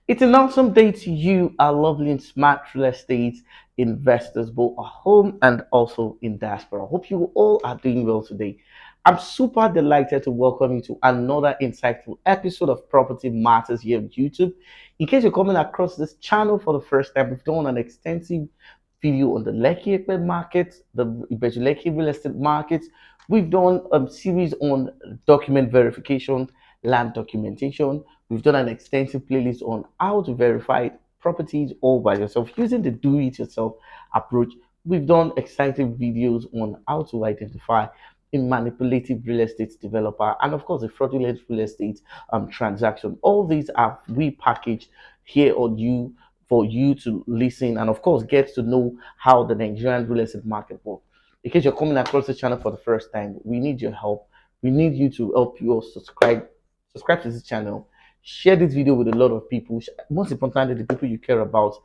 It's an awesome day to you, our lovely and smart real estate investors, both at home and also in diaspora. Hope you all are doing well today. I'm super delighted to welcome you to another insightful episode of Property Matters here on YouTube. In case you're coming across this channel for the first time, we've done an extensive video on the Lekki market, the Ibeju Lekki real estate market. We've done a series on document verification, land documentation. We've done an extensive playlist on how to verify properties all by yourself using the do it yourself approach. We've done exciting videos on how to identify a manipulative real estate developer and, of course, a fraudulent real estate transaction. All these are repackaged here on you for you to listen and, of course, get to know how the Nigerian real estate market works. In case you're coming across the channel for the first time, we need your help. We need you to help you subscribe to this channel, share this video with a lot of people. Most importantly, the people you care about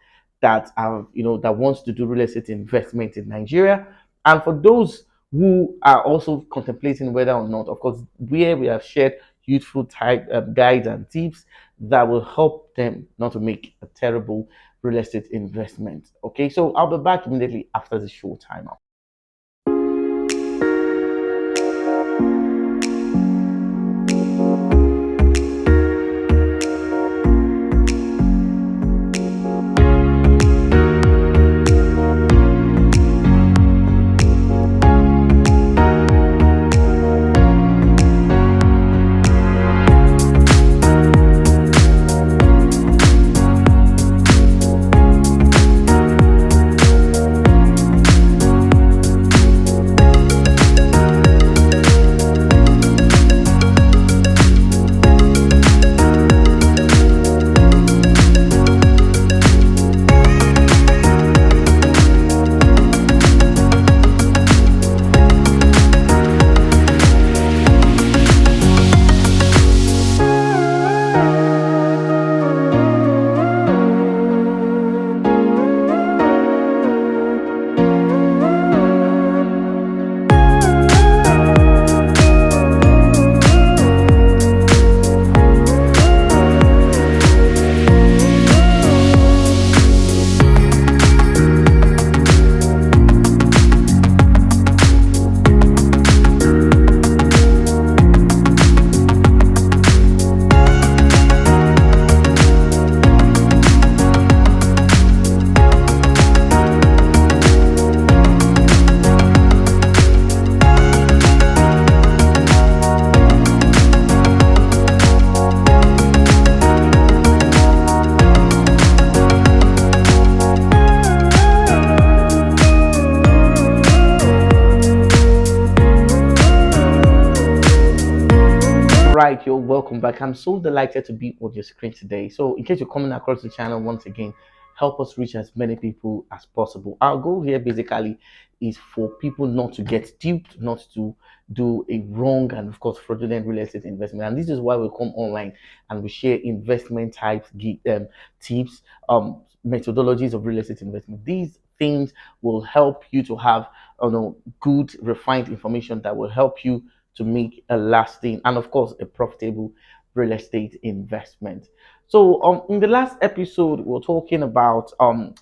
that are that wants to do real estate investment in Nigeria, and for those who are also contemplating whether or not, of course, where we have shared useful type guides and tips that will help them not to make a terrible real estate investment. Okay, so I'll be back immediately after the show timeout. Right, you're welcome back. I'm so delighted to be on your screen today. So, in case you're coming across the channel once again, help us reach as many people as possible. Our goal here basically is for people not to get duped, not to do a wrong and, of course, fraudulent real estate investment. And this is why we come online and we share investment types, tips, methodologies of real estate investment. These things will help you to have good, refined information that will help you to make a lasting and, of course, a profitable real estate investment. So, in the last episode, we were talking about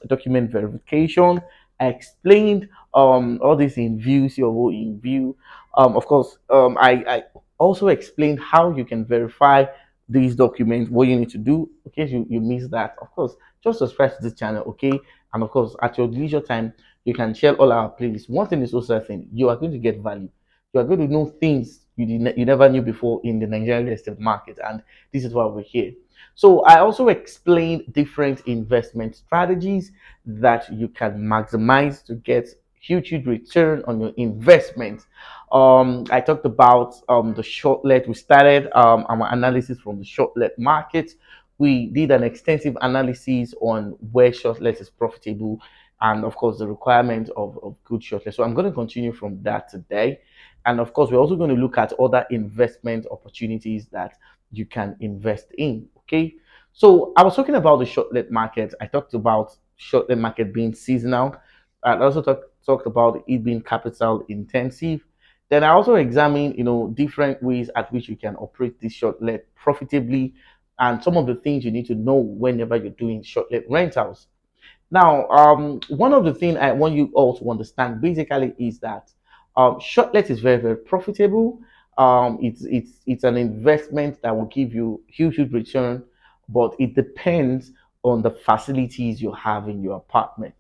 document verification. I explained all this in view, COO in view. Of course, I also explained how you can verify these documents, what you need to do. Okay, you missed that. Of course, just subscribe to this channel, okay? And of course, at your leisure time, you can share all our playlists. One thing is also certain, you are going to get value. You are going to know things you never knew before in the Nigerian real estate market, and this is why we're here. So I also explained different investment strategies that you can maximize to get huge return on your investment. I talked about the short let. We started our analysis from the short let market. We did an extensive analysis on where short let is profitable and, of course, the requirement of good short let. So I'm going to continue from that today. And of course, we're also going to look at other investment opportunities that you can invest in. Okay. So I was talking about the short-let market. I talked about short-let market being seasonal. I also talked about it being capital intensive. Then I also examined, different ways at which you can operate this short-let profitably and some of the things you need to know whenever you're doing short-let rentals. Now, one of the things I want you all to understand basically is that shortlet is very, very profitable. It's an investment that will give you huge return, but it depends on the facilities you have in your apartment.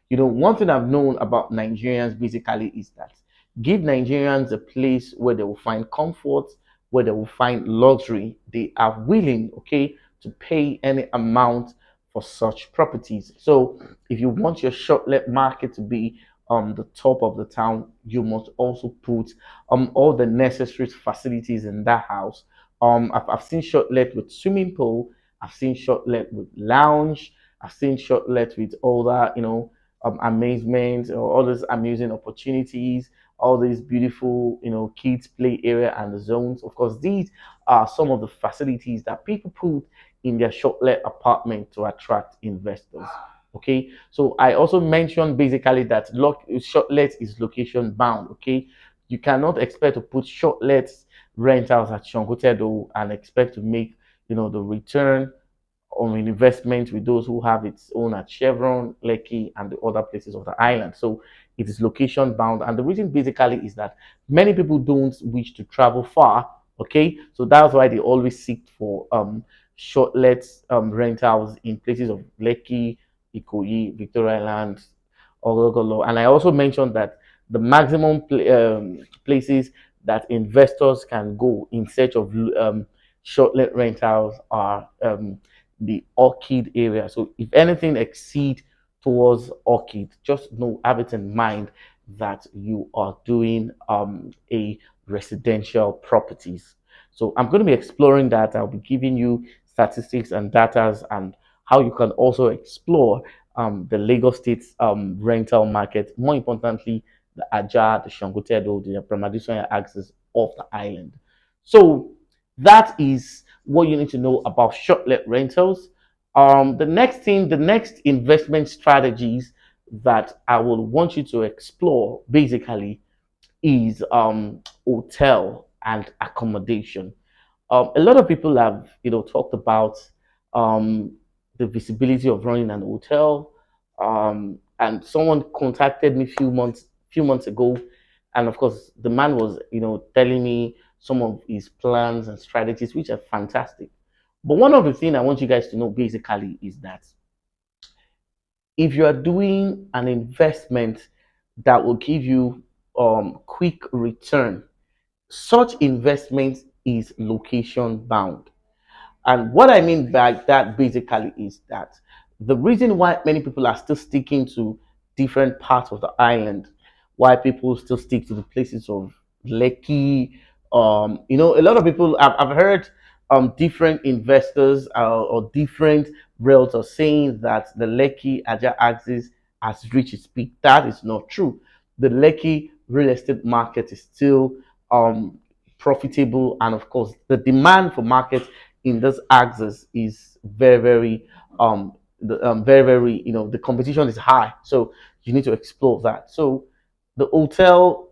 One thing I've known about Nigerians basically is that give Nigerians a place where they will find comfort, where they will find luxury. They are willing, okay, to pay any amount for such properties. So if you want your short-let market to be the top of the town, you must also put all the necessary facilities in that house. I've seen short-let with swimming pool. I've seen short-let with lounge. I've seen short-let with all that, amazement or all these amusing opportunities, all these beautiful, kids play area and the zones. Of course, these are some of the facilities that people put in their short-let apartment to attract investors. Okay, so I also mentioned basically that short-let is location bound. Okay, you cannot expect to put short-let rentals at Shongotedo and expect to make the return on investment with those who have its own at Chevron, Lekki, and the other places of the island. So it is location bound. And the reason basically is that many people don't wish to travel far. Okay. So that's why they always seek for short-let rentals in places of Lekki, Ikoyi, Victoria Island, Ogogolo. And I also mentioned that the maximum places that investors can go in search of short-let rentals are the Orchid area. So if anything exceed towards Orchid, just know, have it in mind that you are doing a residential properties. So I'm going to be exploring that. I'll be giving you statistics and datas and how you can also explore the Lagos State's rental market. More importantly, the Aja, the Shangotedo, the Pramadiswanya axis of the island. So that is what you need to know about short-let rentals. The next investment strategies that I will want you to explore basically is hotel and accommodation. A lot of people have, talked about um, the visibility of running an hotel. And someone contacted me few months ago, and of course, the man was, telling me some of his plans and strategies, which are fantastic. But one of the things I want you guys to know basically is that if you are doing an investment that will give you quick return, such investment is location bound. And what I mean by that basically is that the reason why many people are still sticking to different parts of the island, why people still stick to the places of Lekki, a lot of people, I've heard different investors or different realtors saying that the Lekki Aja axis has reached its peak. That is not true. The Lekki real estate market is still profitable, and of course, the demand for market in this axis is very, very, very, very, the competition is high. So you need to explore that. So the hotel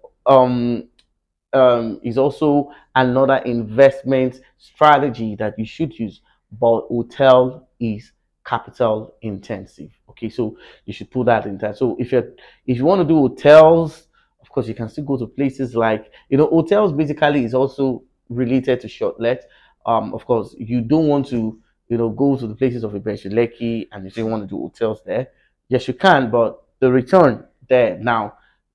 is also another investment strategy that you should use, but hotel is capital intensive. Okay, so you should put that in there. So if you want to do hotels, of course you can still go to places like, hotels basically is also related to short let. Of course you don't want to go to the places of Ibeju Lekki and you say you want to do hotels there. Yes, you can, but the return there now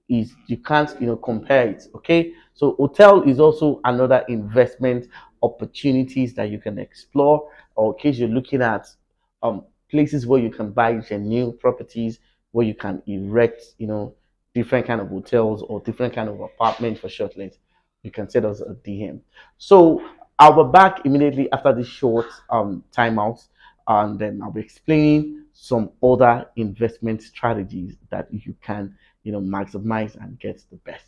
is, you can't compare it. Okay, so hotel is also another investment opportunities that you can explore, or in case you're looking at places where you can buy your new properties, where you can erect different kind of hotels or different kind of apartments for short let, you can send us a DM. So I'll be back immediately after this short timeout, and then I'll be explaining some other investment strategies that you can maximize and get the best.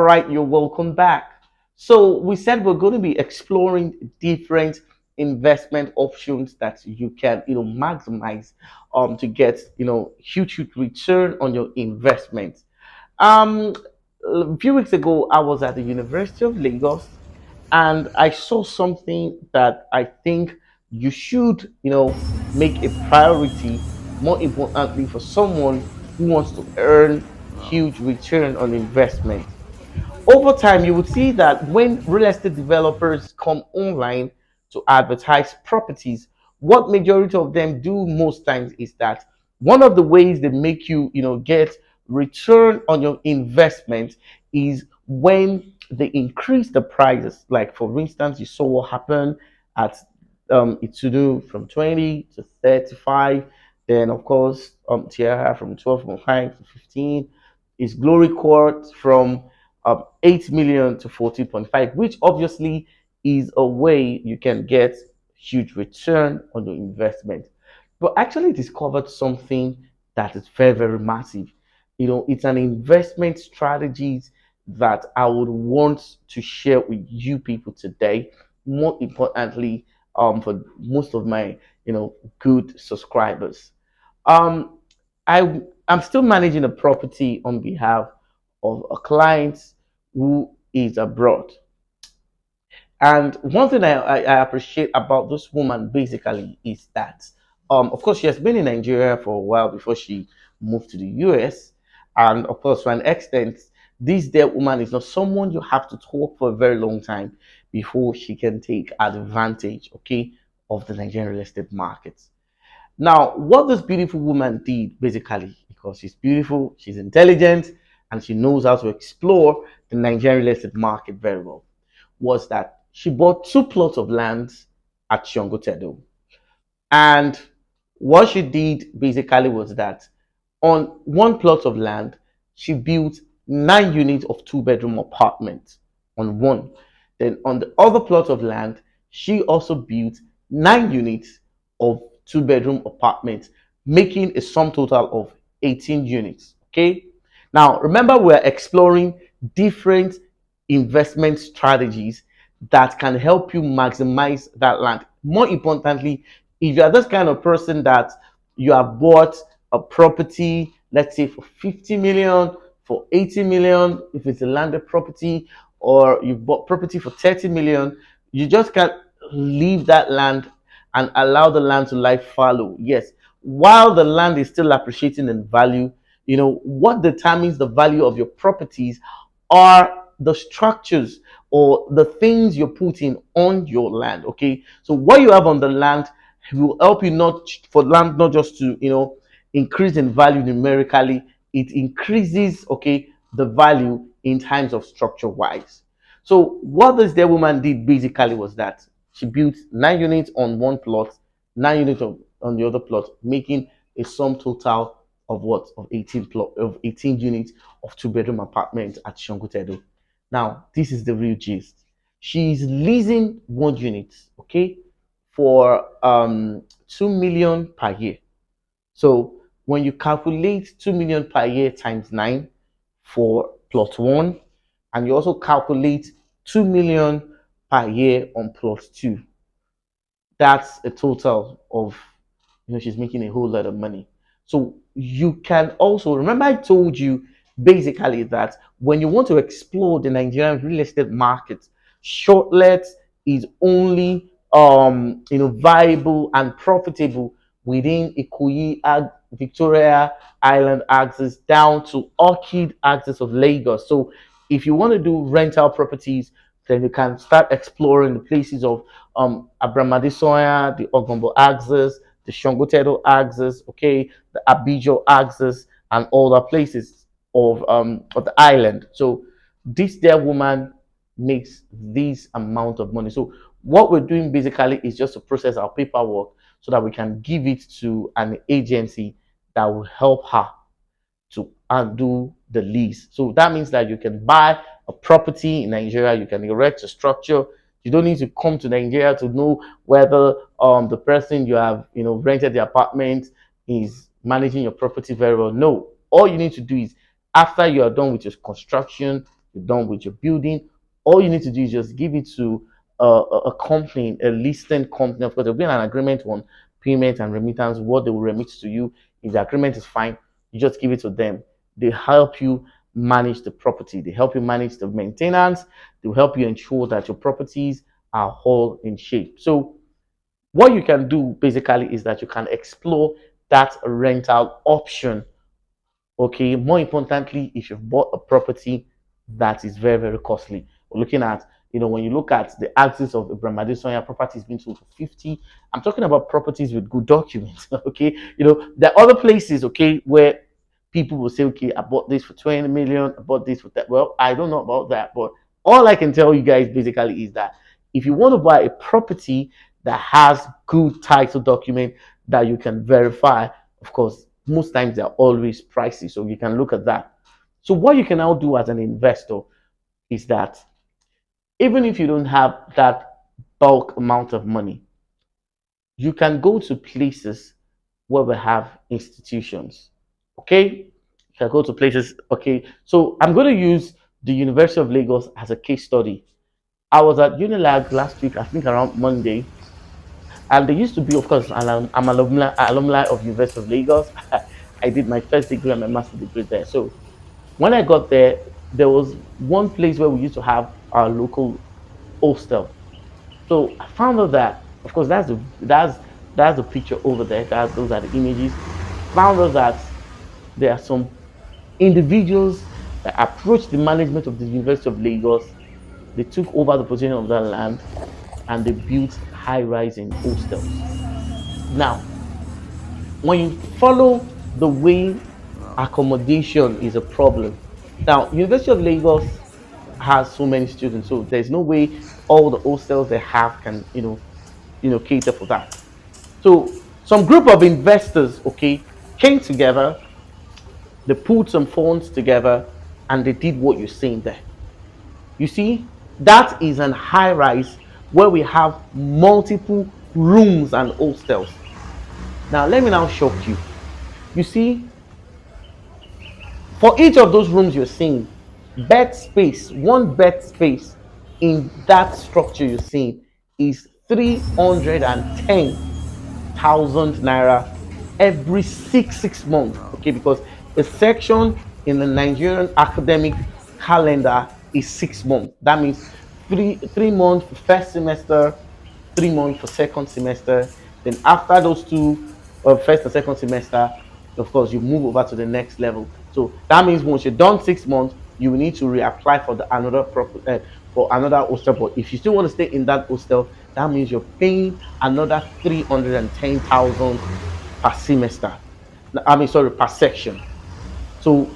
right, you're welcome back. So we said we're going to be exploring different investment options that you can, maximize to get, huge return on your investment. Um, a few weeks ago, I was at the University of Lagos, and I saw something that I think you should, make a priority. More importantly, for someone who wants to earn huge return on investment. Over time, you would see that when real estate developers come online to advertise properties, what majority of them do most times is that one of the ways they make you, get return on your investment is when they increase the prices. Like for instance, you saw what happened at Itudu from 20 to 35. Then of course, Tierra from 12.5 to 15. Is Glory Court from 8 million to 14.5, which obviously is a way you can get huge return on your investment. But actually discovered something that is very, very massive. It's an investment strategies that I would want to share with you people today. More importantly, for most of my, good subscribers. Um, I'm still managing a property on behalf of a client who is abroad. And one thing I appreciate about this woman basically is that, of course, she has been in Nigeria for a while before she moved to the US. And of course, to an extent, this dear woman is not someone you have to talk for a very long time before she can take advantage, okay, of the Nigerian real estate market. Now, what this beautiful woman did basically, because she's beautiful, she's intelligent, and she knows how to explore the Nigerian real estate market very well, was that she bought two plots of land at Shongotedo. And what she did basically was that on one plot of land, she built 9 units of two-bedroom apartments on one. Then on the other plot of land, she also built 9 units of two-bedroom apartments, making a sum total of 18 units. Okay. Now, remember, we're exploring different investment strategies that can help you maximize that land. More importantly, if you are this kind of person that you have bought a property, let's say for 50 million, for 80 million, if it's a landed property, or you bought property for 30 million, you just can't leave that land and allow the land to lie fallow. Yes, while the land is still appreciating in value, what determines the value of your properties are the structures or the things you're putting on your land. Okay, so what you have on the land will help you, not for land not just to increase in value numerically, it increases, okay, the value in terms of structure wise. So what this dear woman did basically was that she built 9 units on one plot, 9 units on the other plot, making a sum total of what, of 18 units of two-bedroom apartments at Shongutedo. Now, this is the real gist. She's leasing 1 unit, okay, for 2 million per year. So when you calculate 2 million per year times 9 for plot one, and you also calculate 2 million per year on plot two, that's a total of, she's making a whole lot of money. So you can also remember, I told you basically that when you want to explore the Nigerian real estate market, shortlet is only viable and profitable within Ikoyi Victoria Island axis down to Orchid axis of Lagos. So if you want to do rental properties, then you can start exploring the places of Abramadesoya, the Ogombo axis, the Shongotedo axis, okay, the Abijo axis, and all the places of the island. So this dear woman makes this amount of money. So what we're doing basically is just to process our paperwork so that we can give it to an agency that will help her to undo the lease. So that means that you can buy a property in Nigeria, you can erect a structure. You don't need to come to Nigeria to know whether the person you have rented the apartment is managing your property very well. No, all you need to do is after you are done with your construction, you're done with your building. All you need to do is just give it to a company, a listed company. Of course, there'll be an agreement on payment and remittance, what they will remit to you. If the agreement is fine, you just give it to them. They help you manage the property. They help you manage the maintenance. They will help you ensure that your properties are all in shape. So what you can do basically is that you can explore that rental option. Okay, more importantly, if you've bought a property that is very, very costly, we're looking at, when you look at the axis of Ibrahim Adesoya properties being sold for 50, I'm talking about properties with good documents. Okay, there are other places, okay, where people will say, okay, I bought this for 20 million, I bought this for that. Well, I don't know about that, but all I can tell you guys basically is that if you want to buy a property that has good title document that you can verify, of course, most times they're always pricey. So you can look at that. So what you can now do as an investor is that even if you don't have that bulk amount of money, you can go to places where we have institutions. Okay? You can go to places. Okay. So I'm going to use the University of Lagos as a case study. I was at Unilag last week, I think around Monday, and there used to be, of course, I'm alumni of University of Lagos. I did my first degree and my master's degree there. So when I got there, there was one place where we used to have our local hostel. So I found out that, of course, that's the picture over there. Those are the images. Found out that there are some individuals that approached the management of the University of Lagos. They took over the position of that land and they built high-rising hostels. Now, when you follow the way accommodation is a problem. Now, University of Lagos has so many students, so there's no way all the hostels they have can, cater for that. So some group of investors, okay, came together, they put some funds together, and they did what you're seeing there. You see, that is an high rise where we have multiple rooms and hostels. Now, let me now shock you. You see, for each of those rooms you're seeing, bed space, one bed space in that structure you're seeing is 310,000 naira every six months. Okay, because a section in the Nigerian academic calendar is 6 months. That means three months for first semester, 3 months for second semester. Then after those two, first and second semester, of course, you move over to the next level. So that means once you're done 6 months, you will need to reapply for for another hostel. But if you still want to stay in that hostel, that means you're paying another 310,000 per semester. I mean, sorry, per section. So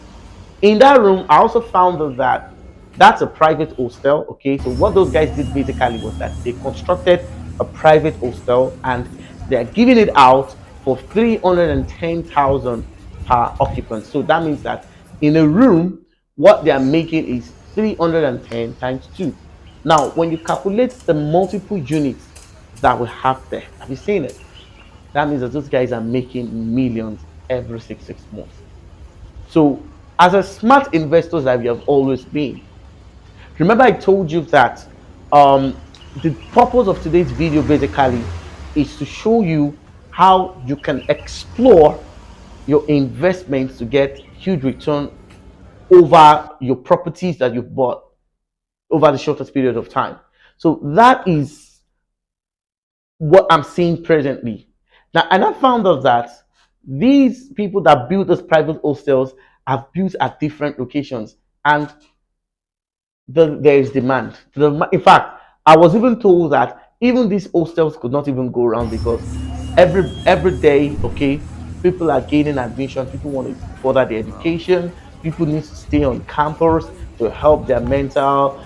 in that room, I also found out that that's a private hostel. Okay, so what those guys did basically was that they constructed a private hostel and they're giving it out for 310,000 per occupant. So that means that in a room, what they are making is 310 times two. Now, when you calculate the multiple units that we have there, have you seen it? That means that those guys are making millions every six months. So, as a smart investor that we have always been, remember I told you that the purpose of today's video basically is to show you how you can explore your investments to get huge return over your properties that you've bought over the shortest period of time. So that is what I'm seeing presently. Now, and I found out that these people that build these private hostels have built at different locations, and there is demand. In fact, I was even told that even these hostels could not even go around because every day, okay, people are gaining admission. People want to further their education. People need to stay on campus to help their mental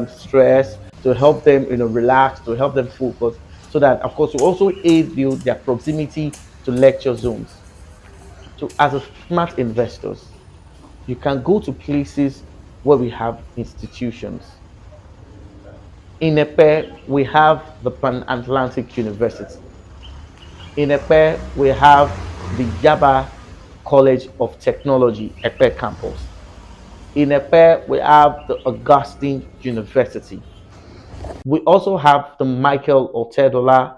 stress, to help them, relax, to help them focus, so that, of course, to also aid their proximity to lecture zones. So, as a smart investors, you can go to places where we have institutions. In Epe, we have the Pan Atlantic University. In Epe, we have the Yaba College of Technology, Epe campus. In Epe, we have the Augustine University. We also have the Michael Otedola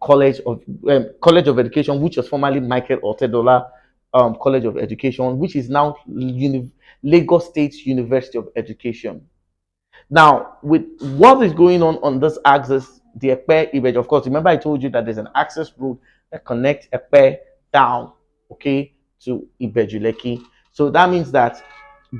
College of Education, which was formerly Michael Otedola College of Education, which is now Lagos State University of Education. Now, with what is going on this axis, the Epe Ibeju, of course, remember I told you that there's an access road that connects Epe down, okay, to Ibeju Lekki. So that means that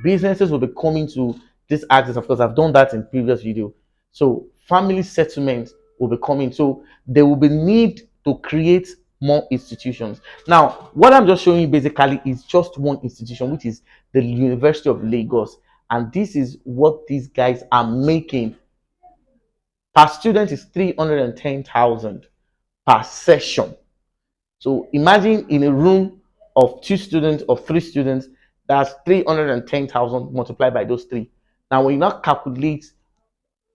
businesses will be coming to this axis. Of course, I've done that in previous video. So family settlement will be coming. So there will be need to create more institutions. Now, what I'm just showing you basically is just one institution, which is the University of Lagos, and this is what these guys are making per student is 310,000 per session. So imagine in a room of 2 students or 3 students, that's 310,000 multiplied by those three. Now, when you now calculate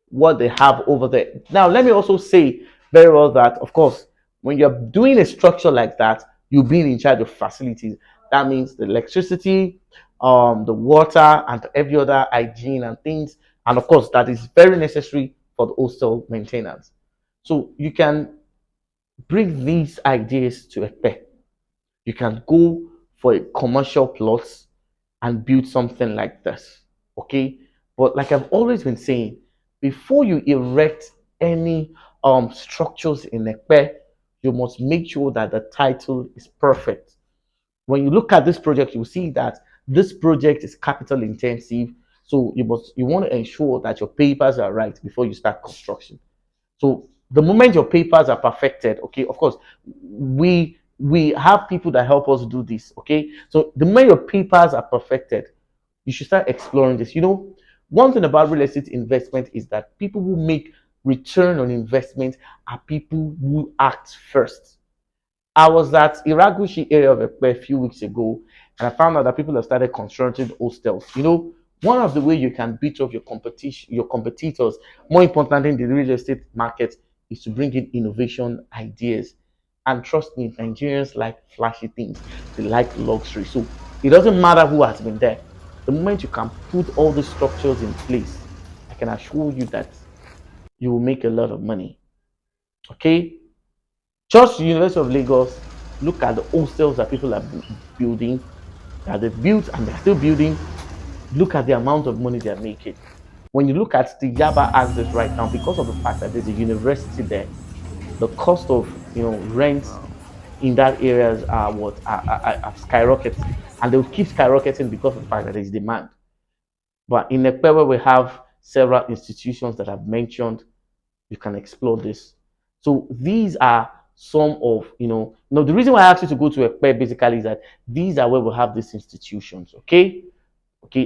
what they have over there. Now, let me also say very well that, of course, when you're doing a structure like that, you'll be in charge of facilities. That means the electricity, the water, and every other hygiene and things. And of course, that is very necessary for the hostel maintenance. So you can bring these ideas to a pair. You can go for a commercial plot and build something like this. Okay. But like I've always been saying, before you erect any structures in Ekpe, you must make sure that the title is perfect. When you look at this project, you will see that this project is capital intensive. So you want to ensure that your papers are right before you start construction. So the moment your papers are perfected, okay, of course, we have people that help us do this, okay. So the moment your papers are perfected, you should start exploring this. One thing about real estate investment is that people who make return on investment are people who act first. I was at Iraguchi area of Ekpe a few weeks ago, and I found out that people have started constructing hostels. One of the way you can beat off your competitors, more importantly in the real estate market, is to bring in innovation ideas. And trust me, Nigerians like flashy things. They like luxury. So it doesn't matter who has been there. The moment you can put all the structures in place, I can assure you that you will make a lot of money. Okay? Just the University of Lagos, look at the hostels that people are building, that they've built and they're still building. Look at the amount of money they're making. When you look at the Yaba axis right now, because of the fact that there's a university there, the cost of rent in that areas are are skyrocketing, and they will keep skyrocketing because of the fact that there is demand. But in Ekpe, where we have several institutions that I've mentioned, you can explore this. So these are some of the reason why I asked you to go to Ekpe basically is that these are where we have these institutions. Okay,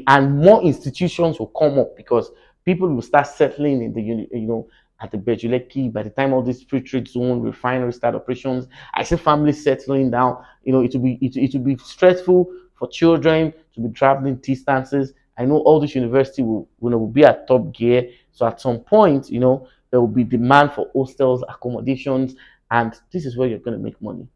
and more institutions will come up because people will start settling in the at the Ibeju Lekki. By the time all these free trade zone refinery start operations, I see families settling down. It will be stressful for children to be traveling distances. I know all this university will be at top gear. So at some point, there will be demand for hostels, accommodations, and this is where you're going to make money.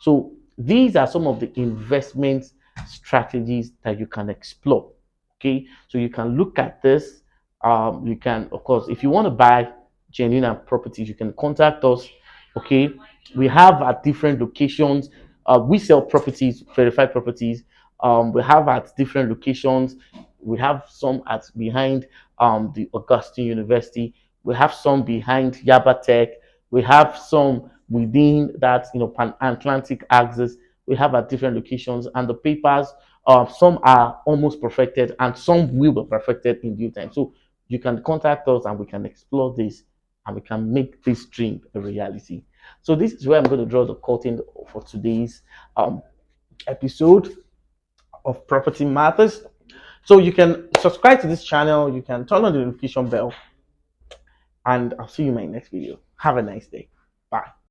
So these are some of the investment strategies that you can explore. Okay, so you can look at this. You can, of course, if you want to buy genuine properties, you can contact us. Okay, we have at different locations. We sell properties, verified properties. We have at different locations. We have some at behind the Augustine University. We have some behind Yaba Tech. We have some within that Pan Atlantic axis. We have at different locations, and the papers, some are almost perfected, and some will be perfected in due time. So you can contact us, and we can explore this, and we can make this dream a reality. So this is where I'm going to draw the curtain for today's episode of Property Matters. So you can subscribe to this channel, you can turn on the notification bell, and I'll see you in my next video. Have a nice day. Bye.